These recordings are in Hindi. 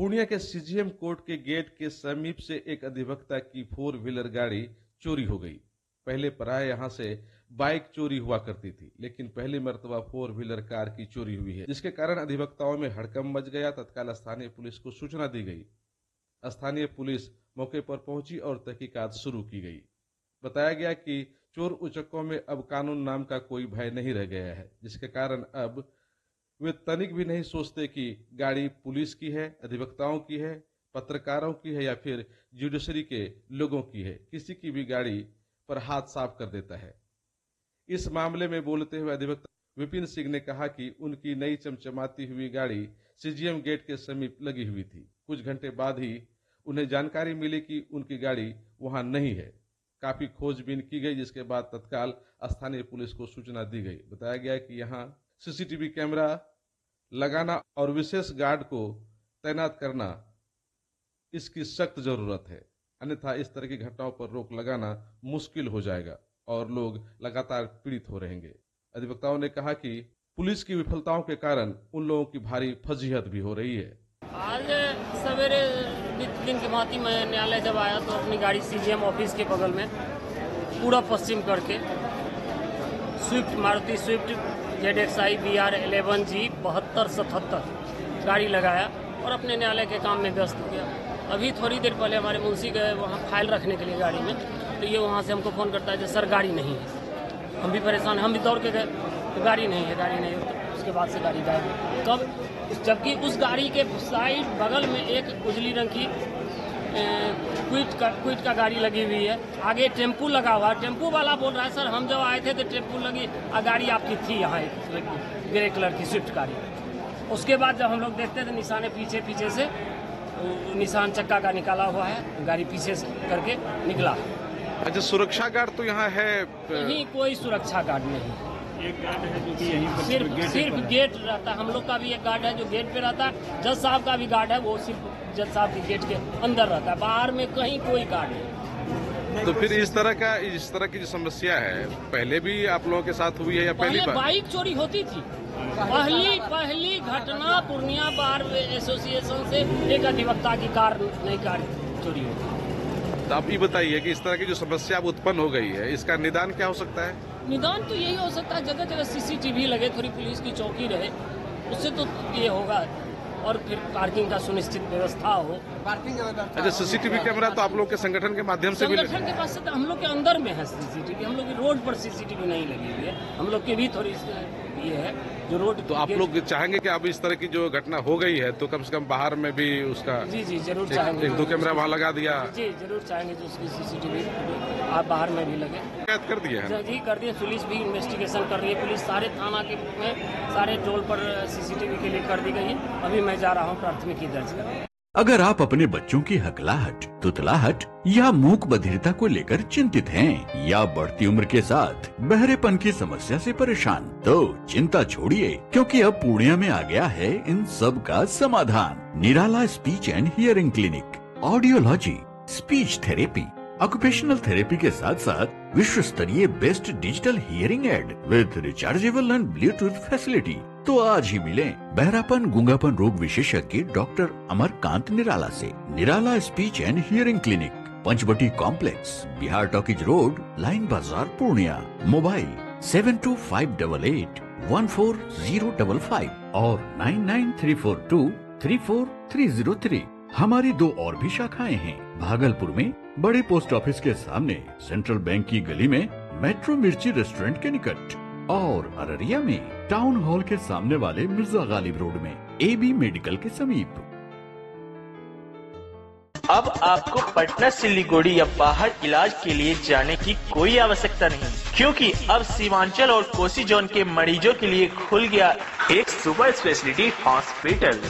पूर्णिया के सीजीएम कोर्ट के गेट के समीप से एक अधिवक्ता की 4 व्हीलर गाड़ी चोरी हो गई। पहले प्राय यहां से बाइक चोरी हुआ करती थी, लेकिन पहली मर्तबा 4 व्हीलर कार की चोरी हुई है, जिसके कारण अधिवक्ताओं में हड़कंप मच गया। तत्काल स्थानीय पुलिस को सूचना दी गई। स्थानीय पुलिस मौके पर पहुंची और तहकीकात शुरू की गई। बताया गया कि चोर उचक्कों में अब कानून नाम का कोई भय नहीं रह गया है, जिसके कारण अब वे तनिक भी नहीं सोचते कि गाड़ी पुलिस की है, अधिवक्ताओं की है, पत्रकारों की है या फिर जुडिशरी के लोगों की है। किसी की भी गाड़ी पर हाथ साफ कर देता है। इस मामले में बोलते हुए अधिवक्ता विपिन सिंह ने कहा कि उनकी नई चमचमाती हुई गाड़ी सीजीएम गेट के समीप लगी हुई थी। कुछ घंटे बाद ही उन्हें जानकारी मिली कि उनकी गाड़ी वहां नहीं है। काफी खोजबीन की गई, जिसके बाद तत्काल स्थानीय पुलिस को सूचना दी गई। बताया गया कि यहां सीसीटीवी कैमरा लगाना और विशेष गार्ड को तैनात करना इसकी सख्त जरूरत है, अन्यथा इस तरह की घटनाओं पर रोक लगाना मुश्किल हो जाएगा और लोग लगातार पीड़ित हो रहेंगे। अधिवक्ताओं ने कहा कि पुलिस की विफलताओं के कारण उन लोगों की भारी फजीहत भी हो रही है। आज सवेरे दिन के भांति मैं न्यायालय जब आया तो अपनी गाड़ी सीजीएम ऑफिस के बगल में पूरा पश्चिम करके Swift, Maruti Swift ZXi BR 11G 7277 गाड़ी लगाया और अपने न्यायालय के काम में व्यस्त हो गया। अभी थोड़ी देर पहले हमारे मुंशी गए वहाँ फाइल रखने के लिए गाड़ी में, तो ये वहाँ से हमको फ़ोन करता है कि सर गाड़ी नहीं है। हम भी परेशान, हम भी दौड़ के गए तो गाड़ी नहीं है। तो उसके बाद से गाड़ी गायब। कब? जबकि उस गाड़ी के साइड बगल में एक उजली रंग की क्विट का गाड़ी लगी हुई है। आगे टेम्पू लगा हुआ है। टेम्पू वाला बोल रहा है सर हम जब आए थे तो टेम्पू लगी, गाड़ी आपकी थी यहाँ ग्रे कलर की स्विफ्ट गाड़ी। उसके बाद जब हम लोग देखते थे निशाने पीछे से निशान चक्का का निकाला हुआ है, गाड़ी पीछे से करके निकला। अच्छा, सुरक्षा गार्ड तो यहाँ है? नहीं, कोई सुरक्षा गार्ड नहीं। एक गार्ड है जो कि यहीं पर सिर्फ गेट रहता है। हम लोग का भी एक गार्ड है जो गेट पे रहता है। जज साहब का भी गार्ड है, वो सिर्फ जज साहब के गेट के अंदर रहता है, बाहर में कहीं कोई गार्ड नहीं। तो फिर इस तरह की जो समस्या है पहले भी आप लोगों के साथ हुई है या पहली बार? बाइक चोरी होती थी। पहली घटना पूर्णिया बार एसोसिएशन से एक अधिवक्ता की नई कार चोरी हुई। तो आप ये बताइए कि इस तरह की जो समस्या अब उत्पन्न हो गई है, इसका निदान क्या हो सकता है? निदान तो यही हो सकता है जगह जगह सीसीटीवी लगे, थोड़ी पुलिस की चौकी रहे, उससे तो ये होगा। और फिर पार्किंग का सुनिश्चित व्यवस्था हो। अच्छा, सीसीटीवी कैमरा तो आप लोग के संगठन के माध्यम से भी संगठन के पास हम लोग के अंदर में है सीसीटीवी। हम लोग की रोड पर सीसीटीवी नहीं लगी हुई है। हम लोग की भी थोड़ी ये है जो रोड। तो आप लोग चाहेंगे कि अब इस तरह की जो घटना हो गई है तो कम से कम बाहर में भी उसका? जी जरूर चाहेंगे। 1-2 कैमरा वहाँ लगा दिया? जी जरूर चाहेंगे जो उसकी सीसीटीवी आप बाहर में भी लगे। कैद कर दिए हैं? जी कर दिए। पुलिस भी इन्वेस्टिगेशन कर रही है। पुलिस सारे थाना के में सारे टोल पर सीसीटीवी के लिए कर दी गई है। अभी मैं जा रहा हूँ प्राथमिकी दर्ज करने। अगर आप अपने बच्चों की हकलाहट, तुतलाहट या मूक बधिरता को लेकर चिंतित हैं या बढ़ती उम्र के साथ बहरेपन की समस्या से परेशान, तो चिंता छोड़िए, क्योंकि अब पूर्णिया में आ गया है इन सब का समाधान। Nirala speech and hearing clinic, audiology, speech therapy, occupational therapy के साथ साथ विश्व स्तरीय best digital hearing aid with rechargeable and Bluetooth facility. तो आज ही मिलें बहरापन गूंगापन रोग विशेषज्ञ डॉक्टर अमरकांत निराला से। Nirala speech and hearing clinic, Panchavati complex, Bihar talkies road, line बाजार, पूर्णिया। मोबाइल 7258814055 और 9934234303। हमारी 2 और भी शाखाएं हैं। भागलपुर में बड़े पोस्ट ऑफिस के सामने, सेंट्रल बैंक की गली में, मेट्रो मिर्ची रेस्टोरेंट के निकट, और अररिया में टाउन हॉल के सामने वाले मिर्जा गालिब रोड में AB मेडिकल के समीप। अब आपको पटना, सिलीगुड़ी या बाहर इलाज के लिए जाने की कोई आवश्यकता नहीं, क्योंकि अब सीमांचल और कोसी जोन के मरीजों के लिए खुल गया एक सुपर स्पेशलिटी हॉस्पिटल।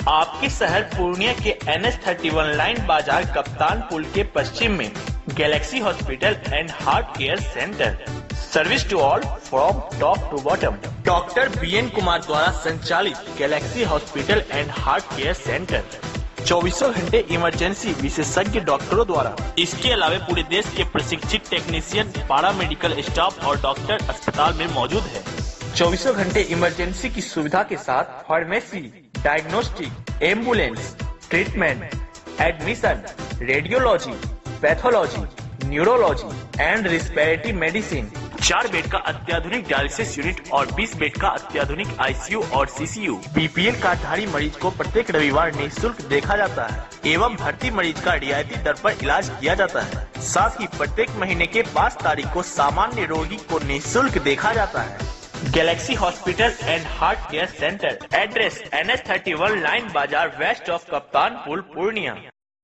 आपके शहर पूर्णिया के NH31 लाइन बाजार कप्तान पुल के पश्चिम में Galaxy Hospital and Heart Care Centre. Service to all from top to bottom. Doctor BN Kumar द्वारा संचालित Galaxy Hospital and Heart Care Centre 24 घंटे इमरजेंसी विशेषज्ञ डॉक्टरों द्वारा। इसके अलावा पूरे देश के प्रशिक्षित टेक्नीशियन, पारा मेडिकल स्टाफ और डॉक्टर अस्पताल में मौजूद है। 24 घंटे इमरजेंसी की सुविधा के साथ pharmacy, diagnostic, ambulance, treatment, admission, radiology, pathology, neurology and respiratory medicine. 4 bed का अत्याधुनिक डायलिसिस यूनिट और 20 बेड का अत्याधुनिक आईसीयू और सीसीयू। बीपीएल कार्डधारी मरीज को प्रत्येक रविवार निःशुल्क देखा जाता है एवं भर्ती मरीज का रियायती दर पर इलाज किया जाता है। साथ ही प्रत्येक महीने के 5 तारीख को सामान्य रोगी को निःशुल्क देखा जाता है। Galaxy Hospital and Heart Care centre, address NH 31 line बाजार वेस्ट ऑफ कप्तानपुर, पूर्णिया।